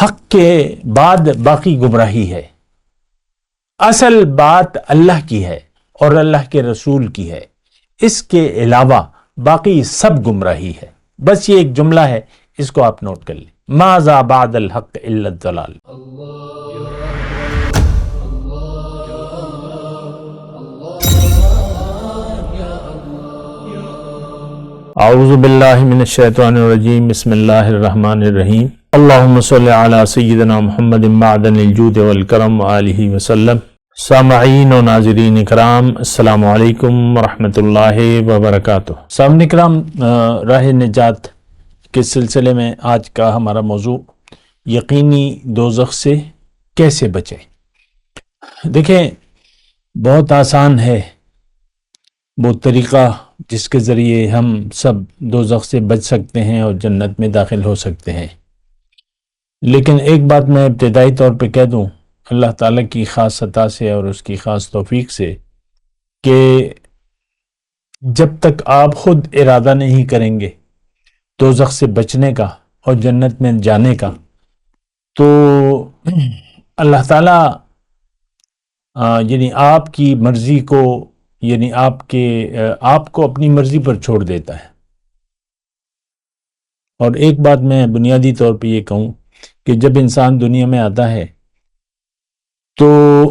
حق کے بعد باقی گمراہی ہے. اصل بات اللہ کی ہے اور اللہ کے رسول کی ہے، اس کے علاوہ باقی سب گمراہی ہے. بس یہ ایک جملہ ہے، اس کو آپ نوٹ کر لیں. ماذا بعد الحق الا الضلال. اعوذ باللہ من الشیطان الرجیم. بسم اللہ الرحمن الرحیم. اللہم صلی علی سیدنا محمد معدن الجود والکرم وآلہ وسلم. سامعین و ناظرین کرام، السلام علیکم ورحمۃ اللہ وبرکاتہ. سامعین کرام، راہ نجات کے سلسلے میں آج کا ہمارا موضوع یقینی دوزخ سے کیسے بچیں. دیکھیں، بہت آسان ہے وہ طریقہ جس کے ذریعے ہم سب دوزخ سے بچ سکتے ہیں اور جنت میں داخل ہو سکتے ہیں. لیکن ایک بات میں ابتدائی طور پہ کہہ دوں، اللہ تعالیٰ کی خاص عطا سے اور اس کی خاص توفیق سے، کہ جب تک آپ خود ارادہ نہیں کریں گے دوزخ سے بچنے کا اور جنت میں جانے کا، تو اللہ تعالیٰ یعنی آپ کی مرضی کو، یعنی آپ کو اپنی مرضی پر چھوڑ دیتا ہے. اور ایک بات میں بنیادی طور پہ یہ کہوں کہ جب انسان دنیا میں آتا ہے تو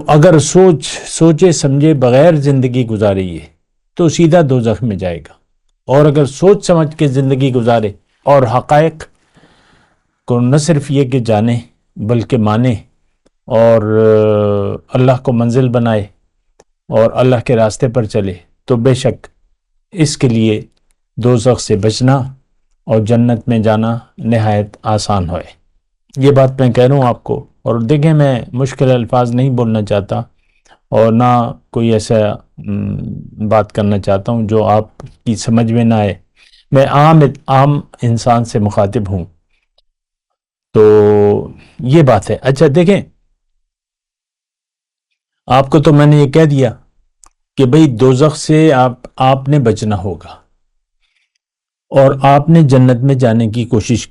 اگر سوچے سمجھے بغیر زندگی گزاری ہے تو سیدھا دوزخ میں جائے گا، اور اگر سوچ سمجھ کے زندگی گزارے اور حقائق کو نہ صرف یہ کہ جانے بلکہ مانے اور اللہ کو منزل بنائے اور اللہ کے راستے پر چلے، تو بے شک اس کے لیے دوزخ سے بچنا اور جنت میں جانا نہایت آسان ہے. یہ بات میں کہہ رہا ہوں آپ کو. اور دیکھیں، میں مشکل الفاظ نہیں بولنا چاہتا اور نہ کوئی ایسا بات کرنا چاہتا ہوں جو آپ کی سمجھ میں نہ آئے. میں عام انسان سے مخاطب ہوں، تو یہ بات ہے. اچھا دیکھیں، آپ کو تو میں نے یہ کہہ دیا کہ بھئی دوزخ سے آپ نے بچنا ہوگا اور آپ نے جنت میں جانے کی کوشش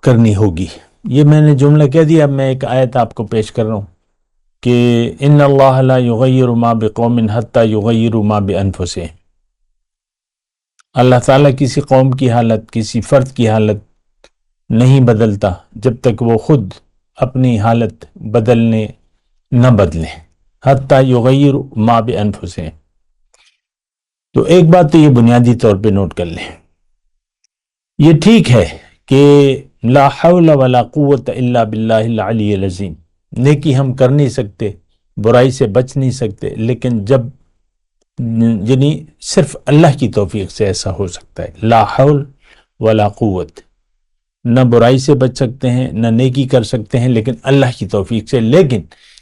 کرنی ہوگی. یہ میں نے جملہ کہہ دیا. اب میں ایک آیت آپ کو پیش کر رہا ہوں کہ ان اللہ لا یغیر ما بقوم حتی یغیروا ما بانفسہم. اللہ تعالیٰ کسی قوم کی حالت، کسی فرد کی حالت نہیں بدلتا جب تک وہ خود اپنی حالت نہ بدلیں. حتی یغیروا ما بانفسہم. تو ایک بات تو یہ بنیادی طور پہ نوٹ کر لیں. یہ ٹھیک ہے کہ لا حول ولا قوت الا باللہ العلی العظیم، نیکی ہم کر نہیں سکتے، برائی سے بچ نہیں سکتے، لیکن جب یعنی صرف اللہ کی توفیق سے ایسا ہو سکتا ہے. لا حول ولا قوت، نہ برائی سے بچ سکتے ہیں نہ نیکی کر سکتے ہیں لیکن اللہ کی توفیق سے. لیکن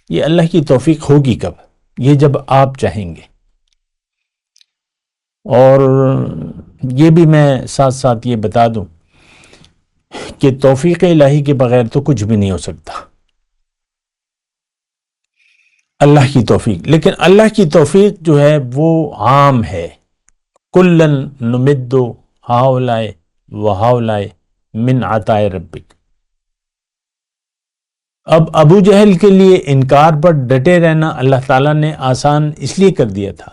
یہ اللہ کی توفیق ہوگی کب؟ یہ جب آپ چاہیں گے. اور یہ بھی میں ساتھ ساتھ یہ بتا دوں کہ توفیق الہی کے بغیر تو کچھ بھی نہیں ہو سکتا. اللہ کی توفیق، لیکن اللہ کی توفیق جو ہے وہ عام ہے. کلن نمد ہؤلاء وہؤلاء من عطاء ربک. اب ابو جہل کے لیے انکار پر ڈٹے رہنا اللہ تعالیٰ نے آسان اس لیے کر دیا تھا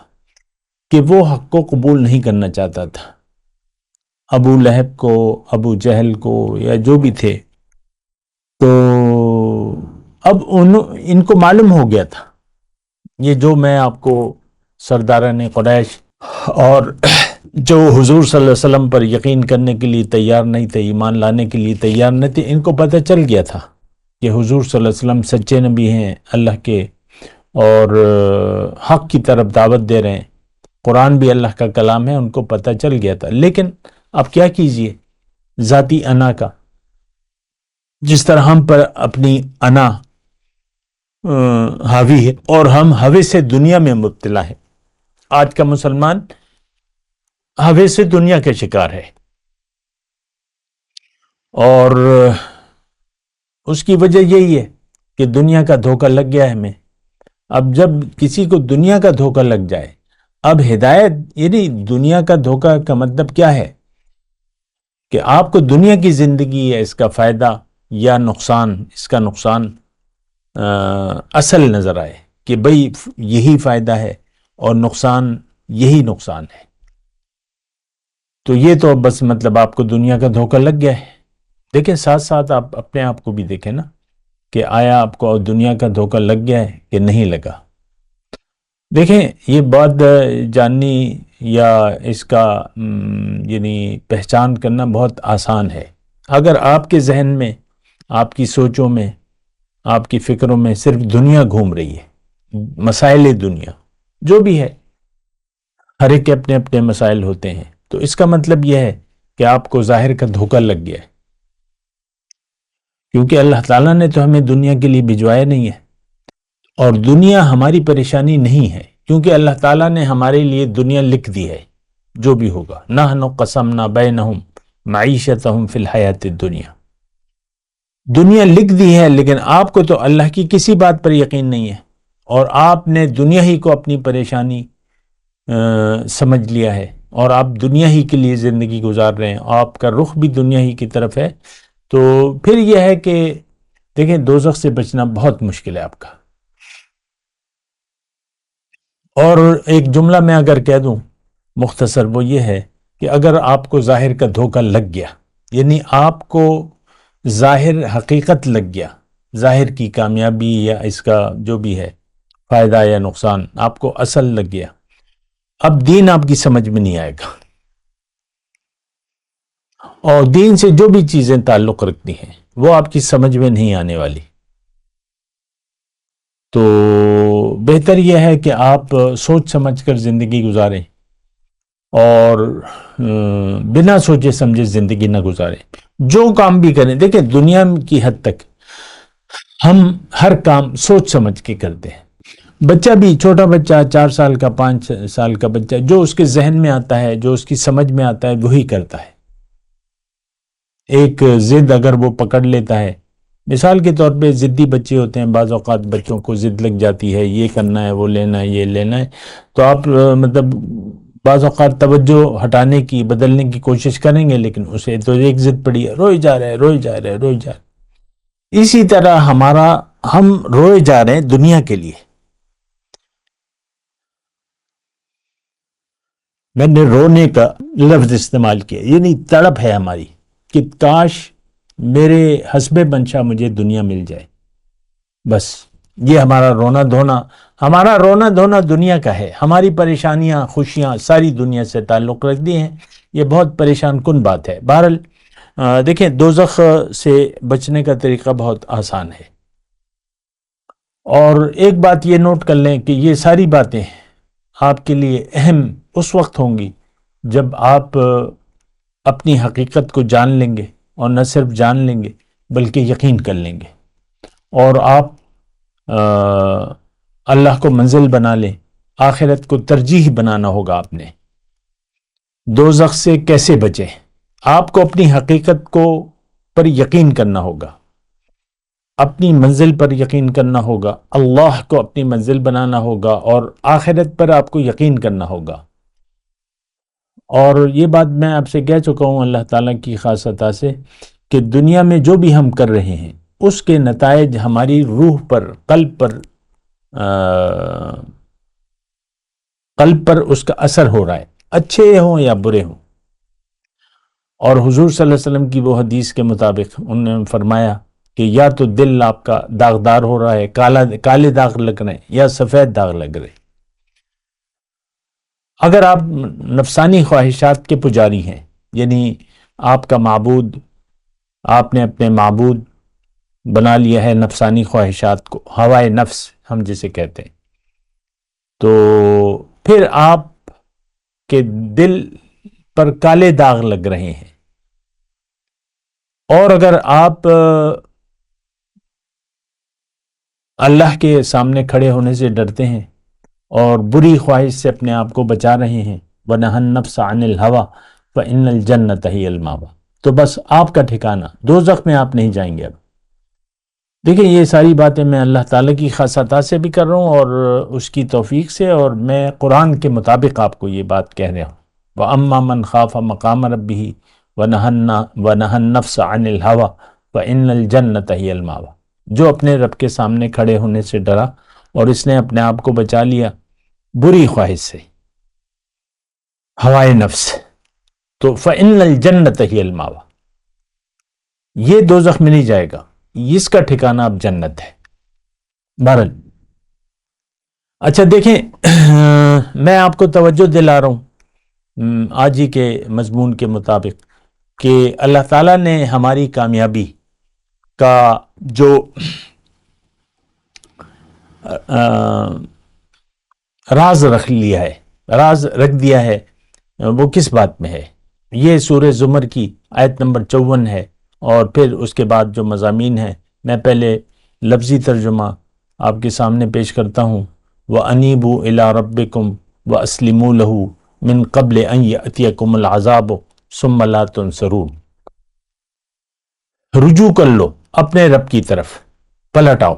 کہ وہ حق کو قبول نہیں کرنا چاہتا تھا. ابو لہب کو، ابو جہل کو، یا جو بھی تھے، تو اب ان کو معلوم ہو گیا تھا. یہ جو میں آپ کو سرداران قریش اور جو حضور صلی اللہ علیہ وسلم پر یقین کرنے کے لیے تیار نہیں تھے، ایمان لانے کے لیے تیار نہیں تھے، ان کو پتہ چل گیا تھا کہ حضور صلی اللہ علیہ وسلم سچے نبی ہیں اللہ کے اور حق کی طرف دعوت دے رہے ہیں. قرآن بھی اللہ کا کلام ہے، ان کو پتہ چل گیا تھا. لیکن اب کیا کیجئے، ذاتی انا کا، جس طرح ہم پر اپنی انا حاوی ہے اور ہم ہوے سے دنیا میں مبتلا ہے. آج کا مسلمان ہوے سے دنیا کا شکار ہے، اور اس کی وجہ یہی ہے کہ دنیا کا دھوکہ لگ گیا ہے ہمیں. اب جب کسی کو دنیا کا دھوکہ لگ جائے، اب ہدایت، یعنی دنیا کا دھوکہ کا مطلب کیا ہے کہ آپ کو دنیا کی زندگی ہے، اس کا فائدہ یا نقصان، اس کا نقصان اصل نظر آئے کہ بھئی یہی فائدہ ہے اور نقصان یہی نقصان ہے، تو یہ تو بس مطلب آپ کو دنیا کا دھوکہ لگ گیا ہے۔ دیکھیں ساتھ ساتھ آپ اپنے آپ کو بھی دیکھیں نا کہ آیا آپ کو دنیا کا دھوکہ لگ گیا ہے کہ نہیں لگا۔ دیکھیں یہ بات جاننی یا اس کا یعنی پہچان کرنا بہت آسان ہے۔ اگر آپ کے ذہن میں، آپ کی سوچوں میں، آپ کی فکروں میں صرف دنیا گھوم رہی ہے، مسائل دنیا جو بھی ہے، ہر ایک کے اپنے اپنے مسائل ہوتے ہیں، تو اس کا مطلب یہ ہے کہ آپ کو ظاہر کا دھوکہ لگ گیا ہے، کیونکہ اللہ تعالیٰ نے تو ہمیں دنیا کے لیے بھجوایا نہیں ہے، اور دنیا ہماری پریشانی نہیں ہے، کیونکہ اللہ تعالیٰ نے ہمارے لیے دنیا لکھ دی ہے جو بھی ہوگا۔ نحن قسمنا بینہم معیشتہم فی الحیات الدنیا، دنیا لکھ دی ہے، لیکن آپ کو تو اللہ کی کسی بات پر یقین نہیں ہے، اور آپ نے دنیا ہی کو اپنی پریشانی سمجھ لیا ہے، اور آپ دنیا ہی کے لیے زندگی گزار رہے ہیں، آپ کا رخ بھی دنیا ہی کی طرف ہے، تو پھر یہ ہے کہ دیکھیں دوزخ سے بچنا بہت مشکل ہے آپ کا۔ اور ایک جملہ میں اگر کہہ دوں مختصر، وہ یہ ہے کہ اگر آپ کو ظاہر کا دھوکہ لگ گیا، یعنی آپ کو ظاہر حقیقت لگ گیا، ظاہر کی کامیابی یا اس کا جو بھی ہے فائدہ یا نقصان آپ کو اصل لگ گیا، اب دین آپ کی سمجھ میں نہیں آئے گا، اور دین سے جو بھی چیزیں تعلق رکھتی ہیں وہ آپ کی سمجھ میں نہیں آنے والی۔ تو بہتر یہ ہے کہ آپ سوچ سمجھ کر زندگی گزاریں، اور بنا سوچے سمجھے زندگی نہ گزاریں، جو کام بھی کریں۔ دیکھیں دنیا کی حد تک ہم ہر کام سوچ سمجھ کے کرتے ہیں، بچہ بھی، چھوٹا بچہ 4 سال کا، 5 سال کا بچہ، جو اس کے ذہن میں آتا ہے، جو اس کی سمجھ میں آتا ہے وہی کرتا ہے۔ ایک ضد اگر وہ پکڑ لیتا ہے، مثال کے طور پہ ضدی بچے ہوتے ہیں، بعض اوقات بچوں کو ضد لگ جاتی ہے، یہ کرنا ہے، وہ لینا ہے، یہ لینا ہے، تو آپ مطلب بعض اوقات توجہ ہٹانے کی، بدلنے کی کوشش کریں گے، لیکن اسے تو ایک ضد پڑی ہے، روئے جا رہے، روئے جا رہے، روئے جا رہے۔ اسی طرح ہم روئے جا رہے ہیں دنیا کے لیے۔ میں نے رونے کا لفظ استعمال کیا، یعنی تڑپ ہے ہماری کہ کاش میرے حسب منشا مجھے دنیا مل جائے، بس یہ ہمارا رونا دھونا دنیا کا ہے۔ ہماری پریشانیاں، خوشیاں ساری دنیا سے تعلق رکھتی ہیں، یہ بہت پریشان کن بات ہے۔ بہرحال دیکھیں دوزخ سے بچنے کا طریقہ بہت آسان ہے، اور ایک بات یہ نوٹ کر لیں کہ یہ ساری باتیں آپ کے لیے اہم اس وقت ہوں گی جب آپ اپنی حقیقت کو جان لیں گے، اور نہ صرف جان لیں گے بلکہ یقین کر لیں گے، اور آپ اللہ کو منزل بنا لیں۔ آخرت کو ترجیح بنانا ہوگا آپ نے۔ دوزخ سے کیسے بچیں؟ آپ کو اپنی حقیقت پر یقین کرنا ہوگا، اپنی منزل پر یقین کرنا ہوگا، اللہ کو اپنی منزل بنانا ہوگا، اور آخرت پر آپ کو یقین کرنا ہوگا۔ اور یہ بات میں آپ سے کہہ چکا ہوں اللہ تعالیٰ کی خاص عطا سے کہ دنیا میں جو بھی ہم کر رہے ہیں اس کے نتائج ہماری روح پر، قلب پر اس کا اثر ہو رہا ہے، اچھے ہوں یا برے ہوں۔ اور حضور صلی اللہ علیہ وسلم کی وہ حدیث کے مطابق انہوں نے فرمایا کہ یا تو دل آپ کا داغدار ہو رہا ہے، کالے داغ لگ رہے ہیں، یا سفید داغ لگ رہے ہیں۔ اگر آپ نفسانی خواہشات کے پجاری ہیں، یعنی آپ کا معبود، آپ نے اپنے معبود بنا لیا ہے نفسانی خواہشات کو، ہوائے نفس ہم جسے کہتے ہیں، تو پھر آپ کے دل پر کالے داغ لگ رہے ہیں۔ اور اگر آپ اللہ کے سامنے کھڑے ہونے سے ڈرتے ہیں اور بری خواہش سے اپنے آپ کو بچا رہے ہیں، وَنَهَى النَّفْسَ عَنِ الْهَوَىٰ فَإِنَّ الْجَنَّةَ هِيَ الْمَأْوَىٰ، تو بس آپ کا ٹھکانہ دوزخ میں آپ نہیں جائیں گے۔ اب دیکھیں یہ ساری باتیں میں اللہ تعالیٰ کی خاص عطا سے بھی کر رہا ہوں اور اس کی توفیق سے، اور میں قرآن کے مطابق آپ کو یہ بات کہہ رہا ہوں۔ وَأَمَّا مَنْ خَافَ مَقَامَ رَبِّهِ وَنَهَى النَّفْسَ عَنِ الْهَوَىٰ فإن الجنۃ ہی المأویٰ، جو اپنے رب کے سامنے کھڑے ہونے سے ڈرا اور اس نے اپنے آپ کو بچا لیا بری خواہش سے، ہوائے نفس، تو فإن الجنۃ ہی المأویٰ، یہ دوزخ میں نہیں جائے گا، اس کا ٹھکانہ اب جنت ہے۔ بہرحال اچھا دیکھیں، میں آپ کو توجہ دلا رہا ہوں آج ہی کے مضمون کے مطابق کہ اللہ تعالیٰ نے ہماری کامیابی کا جو راز رکھ لیا ہے، راز رکھ دیا ہے، وہ کس بات میں ہے؟ یہ سورہ زمر کی آیت نمبر 54 ہے، اور پھر اس کے بعد جو مضامین ہیں میں پہلے لفظی ترجمہ آپ کے سامنے پیش کرتا ہوں۔ وَأَنِيبُوا إِلَىٰ رَبِّكُمْ وَأَسْلِمُوا لَهُ مِن قَبْلِ أَن يَأْتِيَكُمُ الْعَذَابُ ثُمَّ لَا تُنصَرُونَ، رجوع کر لو اپنے رب کی طرف، پلٹ آؤ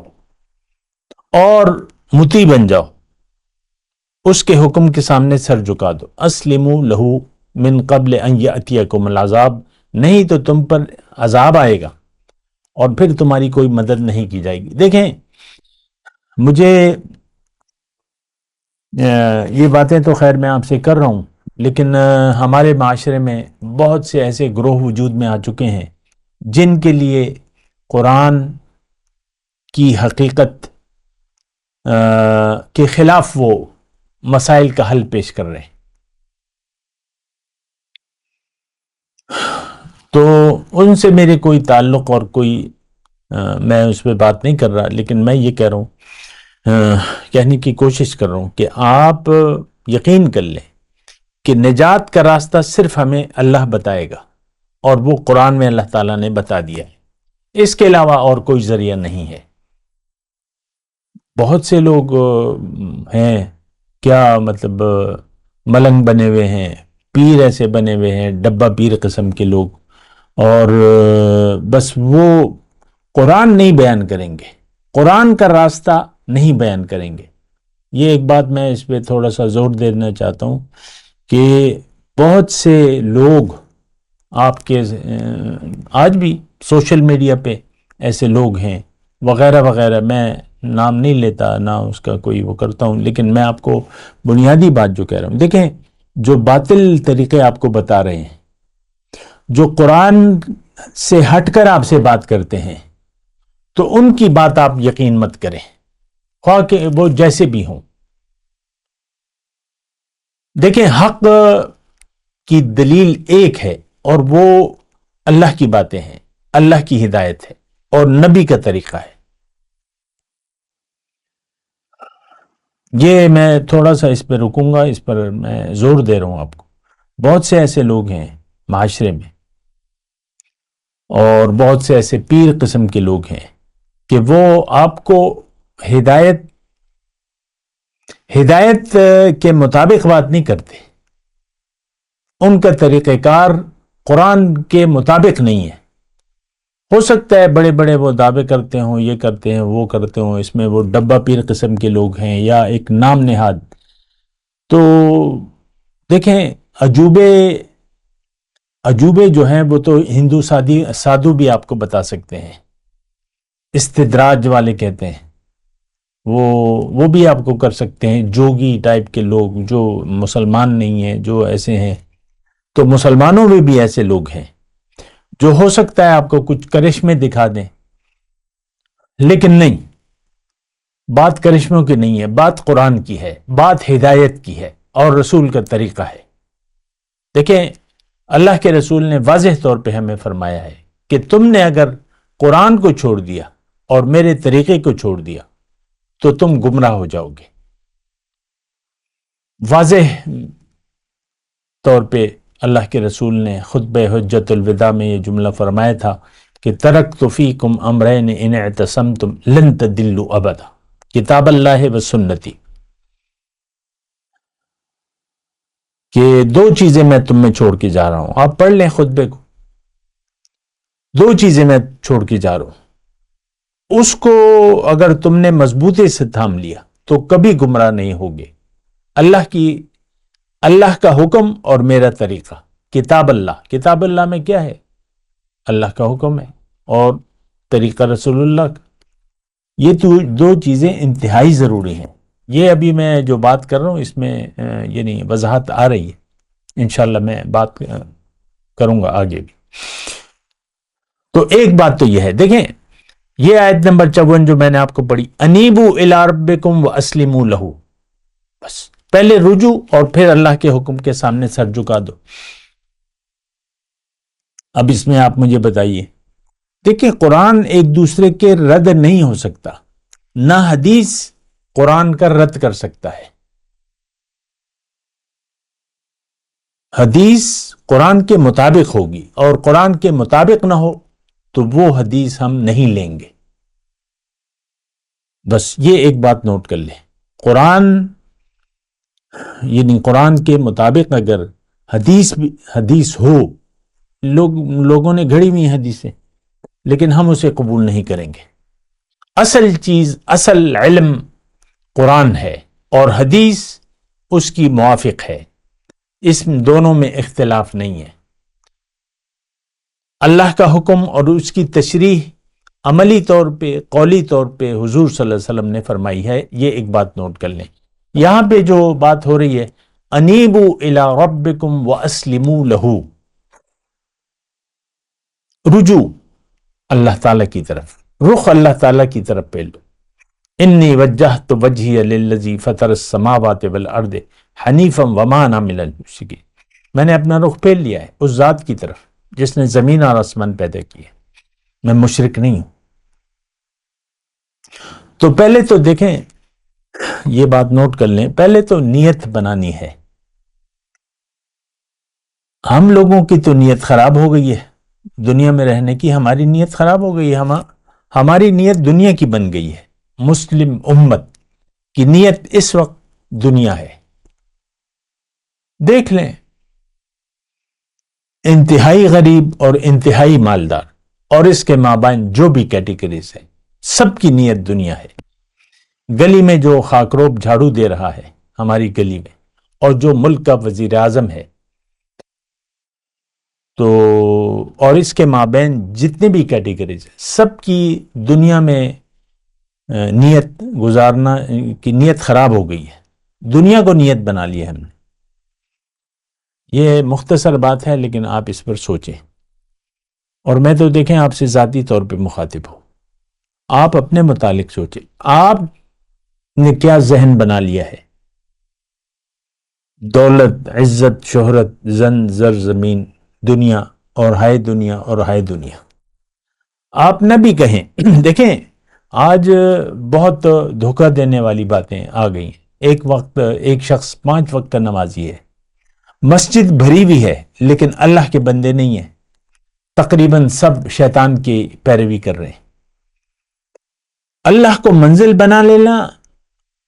اور مطیع بن جاؤ، اس کے حکم کے سامنے سر جھکا دو۔ اسلموا لہو من قبل ان یأتیکم العذاب، نہیں تو تم پر عذاب آئے گا اور پھر تمہاری کوئی مدد نہیں کی جائے گی۔ دیکھیں، مجھے یہ باتیں تو خیر میں آپ سے کر رہا ہوں، لیکن ہمارے معاشرے میں بہت سے ایسے گروہ وجود میں آ چکے ہیں جن کے لیے قرآن کی حقیقت کے خلاف وہ مسائل کا حل پیش کر رہے ہیں۔ تو ان سے میرے کوئی تعلق اور کوئی میں اس پہ بات نہیں کر رہا، لیکن میں یہ کہہ رہا ہوں، کہنے کی کوشش کر رہا ہوں کہ آپ یقین کر لیں کہ نجات کا راستہ صرف ہمیں اللہ بتائے گا، اور وہ قرآن میں اللہ تعالیٰ نے بتا دیا ہے، اس کے علاوہ اور کوئی ذریعہ نہیں ہے۔ بہت سے لوگ ہیں، کیا مطلب ملنگ بنے ہوئے ہیں، پیر ایسے بنے ہوئے ہیں، ڈبہ پیر قسم کے لوگ، اور بس وہ قرآن نہیں بیان کریں گے، قرآن کا راستہ نہیں بیان کریں گے۔ یہ ایک بات میں اس پہ تھوڑا سا زور دینا چاہتا ہوں کہ بہت سے لوگ آپ کے آج بھی سوشل میڈیا پہ ایسے لوگ ہیں وغیرہ وغیرہ، میں نام نہیں لیتا، نہ اس کا کوئی وہ کرتا ہوں، لیکن میں آپ کو بنیادی بات جو کہہ رہا ہوں، دیکھیں، جو باطل طریقے آپ کو بتا رہے ہیں، جو قرآن سے ہٹ کر آپ سے بات کرتے ہیں، تو ان کی بات آپ یقین مت کریں، خواہ کہ وہ جیسے بھی ہوں۔ دیکھیں، حق کی دلیل ایک ہے، اور وہ اللہ کی باتیں ہیں، اللہ کی ہدایت ہے اور نبی کا طریقہ ہے۔ یہ میں تھوڑا سا اس پہ رکوں گا، اس پر میں زور دے رہا ہوں آپ کو۔ بہت سے ایسے لوگ ہیں معاشرے میں، اور بہت سے ایسے پیر قسم کے لوگ ہیں کہ وہ آپ کو ہدایت کے مطابق بات نہیں کرتے، ان کا طریقہ کار قرآن کے مطابق نہیں ہے۔ ہو سکتا ہے بڑے بڑے وہ دعوے کرتے ہوں، یہ کرتے ہیں، وہ کرتے ہوں، اس میں وہ ڈبہ پیر قسم کے لوگ ہیں یا ایک نام نہاد۔ تو دیکھیں، عجوبے جو ہیں وہ تو ہندو سادھو بھی آپ کو بتا سکتے ہیں، استدراج والے کہتے ہیں، وہ بھی آپ کو کر سکتے ہیں، جوگی ٹائپ کے لوگ جو مسلمان نہیں ہیں، جو ایسے ہیں۔ تو مسلمانوں میں بھی ایسے لوگ ہیں جو ہو سکتا ہے آپ کو کچھ کرشمے دکھا دیں، لیکن نہیں، بات کرشموں کی نہیں ہے، بات قرآن کی ہے، بات ہدایت کی ہے اور رسول کا طریقہ ہے۔ دیکھیں، اللہ کے رسول نے واضح طور پہ ہمیں فرمایا ہے کہ تم نے اگر قرآن کو چھوڑ دیا اور میرے طریقے کو چھوڑ دیا تو تم گمراہ ہو جاؤ گے۔ واضح طور پہ اللہ کے رسول نے خطبہ حجت الوداع میں یہ جملہ فرمایا تھا کہ ترکت فیکم امرین ان اعتصمتم لن تضلوا ابدا، کتاب اللہ و سنتی، کہ دو چیزیں میں تم میں چھوڑ کے جا رہا ہوں۔ آپ پڑھ لیں خطبے کو، دو چیزیں میں چھوڑ کے جا رہا ہوں، اس کو اگر تم نے مضبوطی سے تھام لیا تو کبھی گمراہ نہیں ہوگے۔ اللہ کا حکم اور میرا طریقہ، کتاب اللہ میں کیا ہے؟ اللہ کا حکم ہے، اور طریقہ رسول اللہ کا، یہ تو دو چیزیں انتہائی ضروری ہیں۔ یہ ابھی میں جو بات کر رہا ہوں اس میں یعنی وضاحت آ رہی ہے، انشاءاللہ میں بات کروں گا آگے بھی۔ تو ایک بات تو یہ ہے، دیکھیں یہ آیت نمبر 54 جو میں نے آپ کو پڑھی، انیبو الی ربکم واسلموا لہ، بس پہلے رجوع اور پھر اللہ کے حکم کے سامنے سر جھکا دو۔ اب اس میں آپ مجھے بتائیے، دیکھیں قرآن ایک دوسرے کے رد نہیں ہو سکتا، نہ حدیث قرآن کا رد کر سکتا ہے۔ حدیث قرآن کے مطابق ہوگی، اور قرآن کے مطابق نہ ہو تو وہ حدیث ہم نہیں لیں گے۔ بس یہ ایک بات نوٹ کر لیں، قرآن یعنی قرآن کے مطابق اگر حدیث ہو، لوگوں نے گھڑی ہوئی حدیثیں، لیکن ہم اسے قبول نہیں کریں گے۔ اصل چیز، اصل علم قرآن ہے اور حدیث اس کی موافق ہے، اس دونوں میں اختلاف نہیں ہے۔ اللہ کا حکم اور اس کی تشریح عملی طور پہ، قولی طور پہ حضور صلی اللہ علیہ وسلم نے فرمائی ہے، یہ ایک بات نوٹ کر لیں۔ یہاں پہ جو بات ہو رہی ہے، انیبو الی ربکم واسلموا لہ، رجوع اللہ تعالیٰ کی طرف، رخ اللہ تعالیٰ کی طرف پہ لو۔ انی وجہت وجہی للذی فطر السماوات والارض حنیفا وما انا من المشرکین، میں نے اپنا رخ پھیر لیا ہے اس ذات کی طرف جس نے زمین اور آسمان پیدا کیے، میں مشرک نہیں ہوں۔ تو پہلے تو دیکھیں، یہ بات نوٹ کر لیں، پہلے تو نیت بنانی ہے۔ ہم لوگوں کی تو نیت خراب ہو گئی ہے، دنیا میں رہنے کی ہماری نیت خراب ہو گئی ہے، ہماری نیت دنیا کی بن گئی ہے۔ مسلم امت کی نیت اس وقت دنیا ہے۔ دیکھ لیں، انتہائی غریب اور انتہائی مالدار اور اس کے مابین جو بھی کیٹیگریز ہیں، سب کی نیت دنیا ہے۔ گلی میں جو خاکروب جھاڑو دے رہا ہے ہماری گلی میں، اور جو ملک کا وزیر اعظم ہے، تو اور اس کے مابین جتنے بھی کیٹیگریز ہیں، سب کی دنیا میں نیت گزارنا کی نیت خراب ہو گئی ہے، دنیا کو نیت بنا لی ہے ہم نے۔ یہ مختصر بات ہے لیکن آپ اس پر سوچیں، اور میں تو دیکھیں آپ سے ذاتی طور پہ مخاطب ہوں، آپ اپنے متعلق سوچیں، آپ نے کیا ذہن بنا لیا ہے؟ دولت، عزت، شہرت، زن، زر، زمین، دنیا اور ہائے دنیا اور ہائے دنیا، آپ نہ بھی کہیں۔ دیکھیں آج بہت دھوکہ دینے والی باتیں آ گئی ہیں۔ ایک وقت ایک شخص 5 وقت کا نمازی ہے، مسجد بھری ہوئی ہے لیکن اللہ کے بندے نہیں ہیں، تقریباً سب شیطان کی پیروی کر رہے ہیں۔ اللہ کو منزل بنا لینا،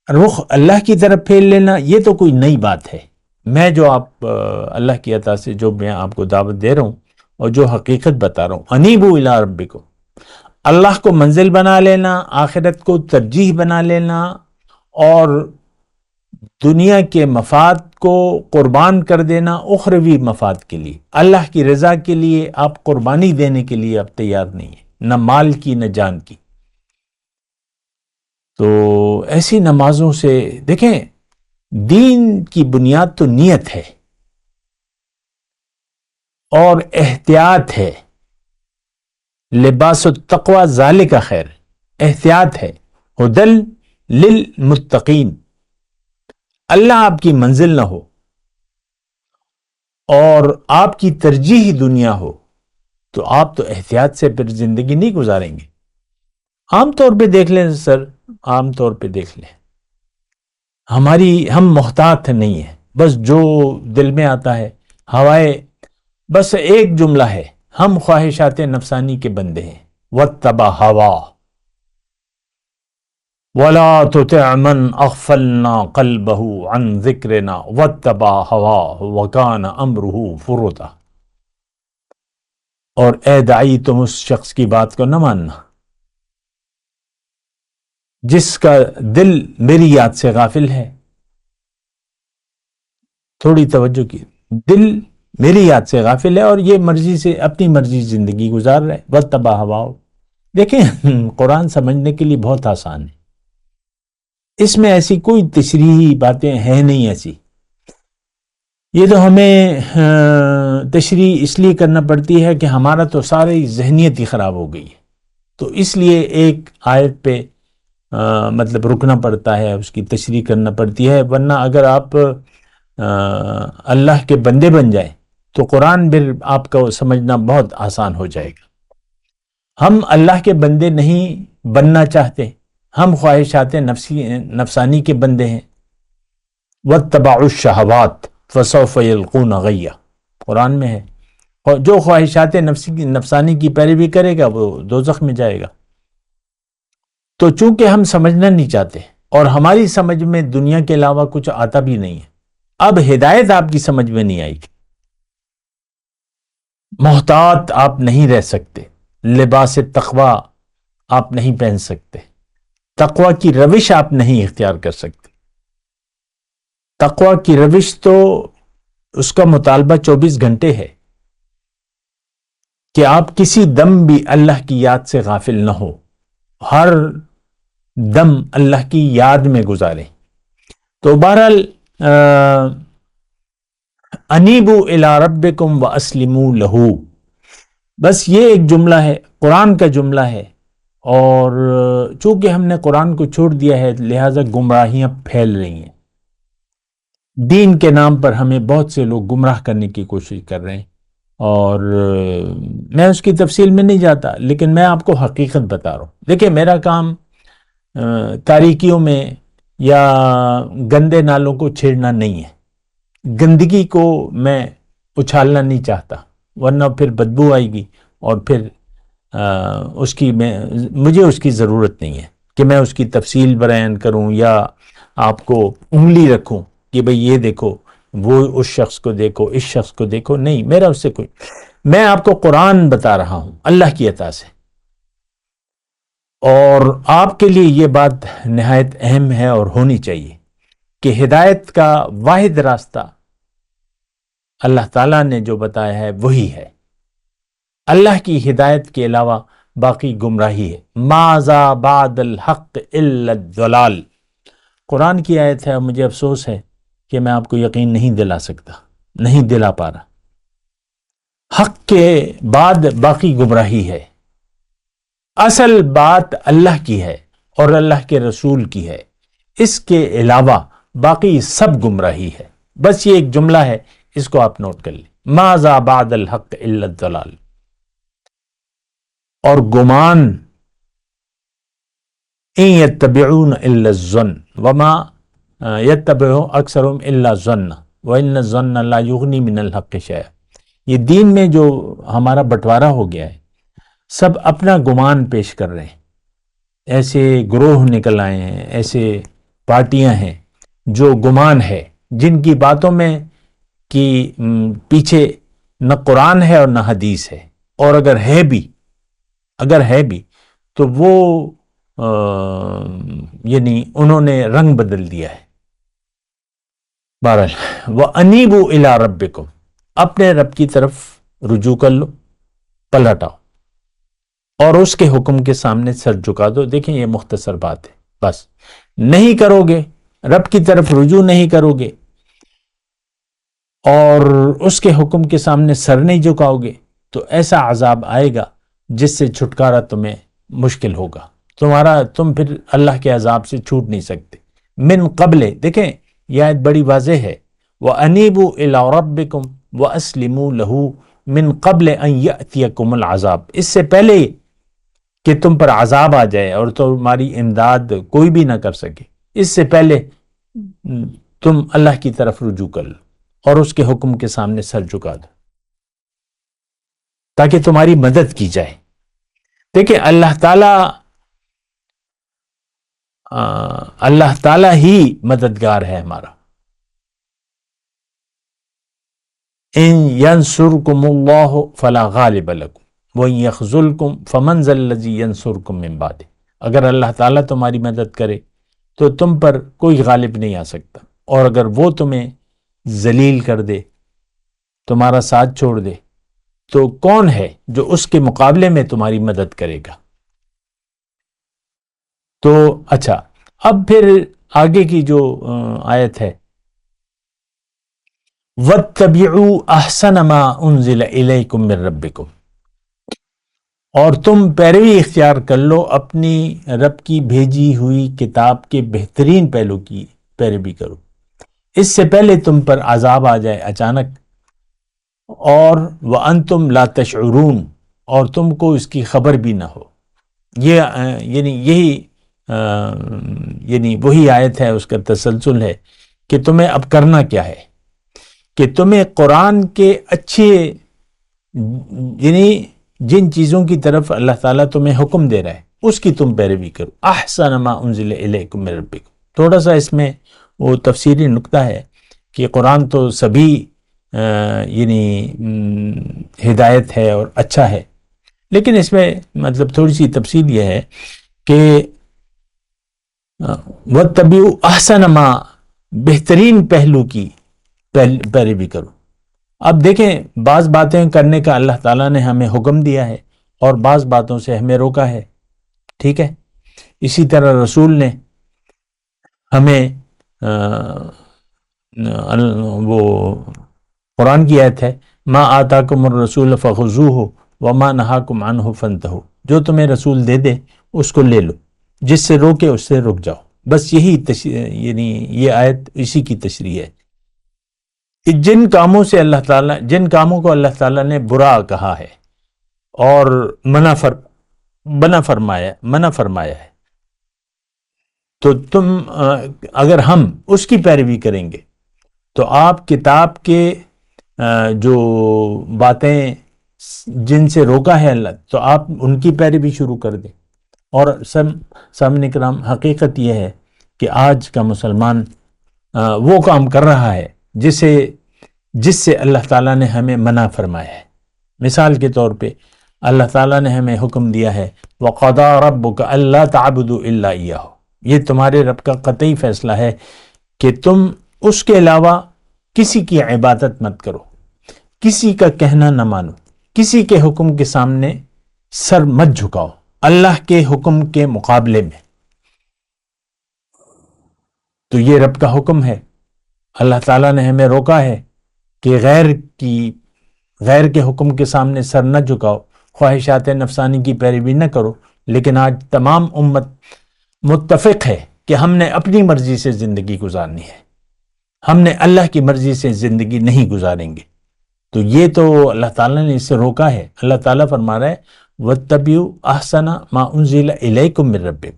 رخ اللہ کی طرف پھیر لینا، یہ تو کوئی نئی بات ہے۔ میں جو آپ اللہ کی عطا سے جو میں آپ کو دعوت دے رہا ہوں اور جو حقیقت بتا رہا ہوں، انیبو الی ربکم، اللہ کو منزل بنا لینا، آخرت کو ترجیح بنا لینا، اور دنیا کے مفاد کو قربان کر دینا اخروی مفاد کے لیے، اللہ کی رضا کے لیے آپ قربانی دینے کے لیے آپ تیار نہیں ہیں، نہ مال کی نہ جان کی۔ تو ایسی نمازوں سے دیکھیں، دین کی بنیاد تو نیت ہے اور احتیاط ہے، لباس التقوی ذالک خیر، احتیاط ہے، ہدل للمتقین۔ اللہ آپ کی منزل نہ ہو اور آپ کی ترجیح دنیا ہو تو آپ تو احتیاط سے پھر زندگی نہیں گزاریں گے۔ عام طور پہ دیکھ لیں سر، عام طور پہ دیکھ لیں، ہم محتاط نہیں ہیں، بس جو دل میں آتا ہے ہوائے، بس ایک جملہ ہے، ہم خواہشات نفسانی کے بندے ہیں۔ واتبع ہوا ولا تطع من اغفلنا قلبه عن ذکرنا واتبع هواه وكان امره فرطا۔ اور اے داعی، تم اس شخص کی بات کو نہ ماننا جس کا دل میری یاد سے غافل ہے۔ تھوڑی توجہ کی، دل میری یاد سے غافل ہے اور یہ مرضی سے اپنی مرضی زندگی گزار رہے واتبع ہواہ۔ دیکھیں قرآن سمجھنے کے لیے بہت آسان ہے، اس میں ایسی کوئی تشریحی باتیں ہیں نہیں ایسی، یہ تو ہمیں تشریح اس لیے کرنا پڑتی ہے کہ ہمارا تو ساری ذہنیت ہی خراب ہو گئی ہے، تو اس لیے ایک آیت پہ مطلب رکنا پڑتا ہے، اس کی تشریح کرنا پڑتی ہے، ورنہ اگر آپ اللہ کے بندے بن جائیں تو قرآن پھر آپ کو سمجھنا بہت آسان ہو جائے گا۔ ہم اللہ کے بندے نہیں بننا چاہتے، ہم خواہشات نفسانی کے بندے ہیں۔ واتبعوا الشہوات فسوف یلقون غیا، قرآن میں ہے، اور جو خواہشات نفسانی کی پیروی کرے گا وہ دوزخ میں جائے گا۔ تو چونکہ ہم سمجھنا نہیں چاہتے اور ہماری سمجھ میں دنیا کے علاوہ کچھ آتا بھی نہیں ہے، اب ہدایت آپ کی سمجھ میں نہیں آئے گی، محتاط آپ نہیں رہ سکتے، لباس تقوی آپ نہیں پہن سکتے، تقوی کی روش آپ نہیں اختیار کر سکتے۔ تقوی کی روش تو اس کا مطالبہ 24 گھنٹے ہے کہ آپ کسی دم بھی اللہ کی یاد سے غافل نہ ہو، ہر دم اللہ کی یاد میں گزاریں۔ تو بہرحال انیبوا الی ربکم واسلموا لہ، بس یہ ایک جملہ ہے، قرآن کا جملہ ہے، اور چونکہ ہم نے قرآن کو چھوڑ دیا ہے لہٰذا گمراہیاں پھیل رہی ہیں، دین کے نام پر ہمیں بہت سے لوگ گمراہ کرنے کی کوشش کر رہے ہیں، اور میں اس کی تفصیل میں نہیں جاتا، لیکن میں آپ کو حقیقت بتا رہا ہوں۔ دیکھیں میرا کام تاریکیوں میں یا گندے نالوں کو چھیڑنا نہیں ہے، گندگی کو میں اچھالنا نہیں چاہتا، ورنہ پھر بدبو آئے گی، اور پھر مجھے اس کی ضرورت نہیں ہے کہ میں اس کی تفصیل بیان کروں یا آپ کو انگلی رکھوں کہ بھئی یہ دیکھو، وہ اس شخص کو دیکھو، اس شخص کو دیکھو، نہیں، میرا اس سے کوئی، میں آپ کو قرآن بتا رہا ہوں اللہ کی عطا سے، اور آپ کے لیے یہ بات نہایت اہم ہے اور ہونی چاہیے کہ ہدایت کا واحد راستہ اللہ تعالیٰ نے جو بتایا ہے وہی ہے، اللہ کی ہدایت کے علاوہ باقی گمراہی ہے۔ ماذا بعد الحق الا الضلال، قرآن کی آیت ہے، اور مجھے افسوس ہے کہ میں آپ کو یقین نہیں دلا سکتا، نہیں دلا پا رہا، حق کے بعد باقی گمراہی ہے، اصل بات اللہ کی ہے اور اللہ کے رسول کی ہے، اس کے علاوہ باقی سب گمراہی ہے۔ بس یہ ایک جملہ ہے، اس کو آپ نوٹ کر لیں، ماذا بعد الحق الا الضلال۔ اور گمان، ان یتبعون الا الظن وما یتبع اکثرهم الا الظن وان الظن لا یغنی من الحق شیئا، یہ دین میں جو ہمارا بٹوارا ہو گیا ہے، سب اپنا گمان پیش کر رہے ہیں، ایسے گروہ نکل آئے ہیں، ایسے پارٹیاں ہیں جو گمان ہے، جن کی باتوں میں کہ پیچھے نہ قرآن ہے اور نہ حدیث ہے، اور اگر ہے بھی تو وہ یعنی انہوں نے رنگ بدل دیا ہے۔ بہرحال وَأَنِيبُوا إِلَىٰ رَبِّكُمْ، اپنے رب کی طرف رجوع کر لو، پلٹ آؤ اور اس کے حکم کے سامنے سر جھکا دو۔ دیکھیں یہ مختصر بات ہے، بس نہیں کرو گے، رب کی طرف رجوع نہیں کرو گے اور اس کے حکم کے سامنے سر نہیں جھکاؤ گے تو ایسا عذاب آئے گا جس سے چھٹکارا تمہیں مشکل ہوگا، تم پھر اللہ کے عذاب سے چھوٹ نہیں سکتے۔ من قبل، دیکھیں یہ آیت بڑی واضح ہے، وَأَنِيبُوا إِلَىٰ رَبِّكُمْ وَأَسْلِمُوا لَهُ من قبل ان يأتيكم العذاب، اس سے پہلے کہ تم پر عذاب آ جائے اور تمہاری امداد کوئی بھی نہ کر سکے، اس سے پہلے تم اللہ کی طرف رجوع کر لو اور اس کے حکم کے سامنے سر جھکا دو تاکہ تمہاری مدد کی جائے۔ دیکھیں اللہ تعالی ہی مددگار ہے ہمارا۔ ان ینصرکم اللہ فلا غالب لکم وان یخذلکم فمن ذا الذی ینصرکم من بعدہ، اگر اللہ تعالیٰ تمہاری مدد کرے تو تم پر کوئی غالب نہیں آ سکتا، اور اگر وہ تمہیں ذلیل کر دے تمہارا ساتھ چھوڑ دے تو کون ہے جو اس کے مقابلے میں تمہاری مدد کرے گا؟ تو اچھا، اب پھر آگے کی جو آیت ہے، وَاتَّبِعُوا أَحْسَنَ مَا أُنزِلَ إِلَيْكُم مِّن رَّبِّكُم، اور تم پیروی اختیار کر لو اپنی رب کی بھیجی ہوئی کتاب کے بہترین پہلو کی پیروی کرو، اس سے پہلے تم پر عذاب آ جائے اچانک، اور وَأَنتُمْ لَا تَشْعُرُونَ، اور تم کو اس کی خبر بھی نہ ہو۔ یہ یعنی وہی آیت ہے، اس کا تسلسل ہے کہ تمہیں اب کرنا کیا ہے، کہ تمہیں قرآن کے اچھے، یعنی جن چیزوں کی طرف اللہ تعالیٰ تمہیں حکم دے رہا ہے اس کی تم پیروی کرو۔ احسن ما انزل الیکم من ربکم، تھوڑا سا اس میں وہ تفسیری نکتہ ہے کہ قرآن تو سبھی یعنی ہدایت ہے اور اچھا ہے، لیکن اس میں مطلب تھوڑی سی تفصیل یہ ہے کہ وَاتَّبِعُوا أَحْسَنَ مَا، بہترین پہلو کی پیروی کرو۔ اب دیکھیں، بعض باتیں کرنے کا اللہ تعالیٰ نے ہمیں حکم دیا ہے اور بعض باتوں سے ہمیں روکا ہے، ٹھیک ہے؟ اسی طرح رسول نے ہمیں وہ قرآن کی آیت ہے، ما آتاکم الرسول فخذوہ وما نہاکم عنہ فانتہوا، جو تمہیں رسول دے دے اس کو لے لو، جس سے روکے اس سے رک جاؤ۔ بس یہی یعنی یہ آیت اسی کی تشریح ہے کہ جن کاموں کو اللہ تعالیٰ نے برا کہا ہے اور منع فرمایا ہے، تو تم اگر ہم اس کی پیروی کریں گے تو آپ کتاب کے جو باتیں جن سے روکا ہے اللہ، تو آپ ان کی پیروی شروع کر دیں۔ اور سامعین کرام، حقیقت یہ ہے کہ آج کا مسلمان وہ کام کر رہا ہے جس سے اللہ تعالیٰ نے ہمیں منع فرمایا ہے۔ مثال کے طور پہ اللہ تعالیٰ نے ہمیں حکم دیا ہے وَقَضَىٰ رَبُّكَ أَلَّا تَعْبُدُوا إِلَّا إِيَّاهُ، یہ تمہارے رب کا قطعی فیصلہ ہے کہ تم اس کے علاوہ کسی کی عبادت مت کرو، کسی کا کہنا نہ مانو، کسی کے حکم کے سامنے سر مت جھکاؤ اللہ کے حکم کے مقابلے میں۔ تو یہ رب کا حکم ہے، اللہ تعالیٰ نے ہمیں روکا ہے کہ غیر کے حکم کے سامنے سر نہ جھکاؤ، خواہشات نفسانی کی پیروی نہ کرو۔ لیکن آج تمام امت متفق ہے کہ ہم نے اپنی مرضی سے زندگی گزارنی ہے، ہم نے اللہ کی مرضی سے زندگی نہیں گزاریں گے۔ تو یہ تو اللہ تعالیٰ نے اس سے روکا ہے۔ اللہ تعالیٰ فرما رہا ہے وَاتَّبِعُوا أَحْسَنَ مَا أُنزِلَ إِلَيْكُم مِّن رَّبِّكُم،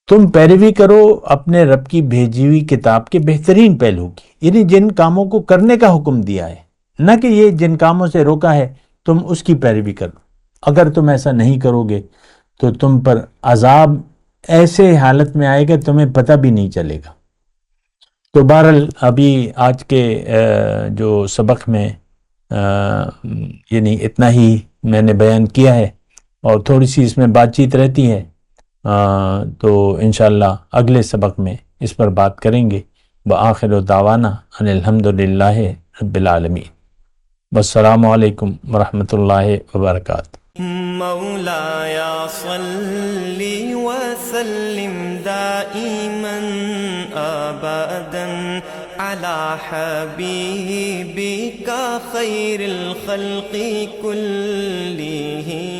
تم پیروی کرو اپنے رب کی بھیجی ہوئی کتاب کے بہترین پہلو کی، یعنی جن کاموں کو کرنے کا حکم دیا ہے، نہ کہ یہ جن کاموں سے روکا ہے تم اس کی پیروی کرو۔ اگر تم ایسا نہیں کرو گے تو تم پر عذاب ایسے حالت میں آئے گا تمہیں پتہ بھی نہیں چلے گا۔ تو بہرحال ابھی آج کے جو سبق میں یعنی اتنا ہی میں نے بیان کیا ہے، اور تھوڑی سی اس میں بات چیت رہتی ہے، تو انشاءاللہ اگلے سبق میں اس پر بات کریں گے۔ وآخر دعوانا ان الحمدللہ رب العالمین، والسلام علیکم ورحمۃ اللہ وبرکاتہ۔ مولایا صلی وسلم دائما ابدا على حبیبک خیر الخلق کلہم۔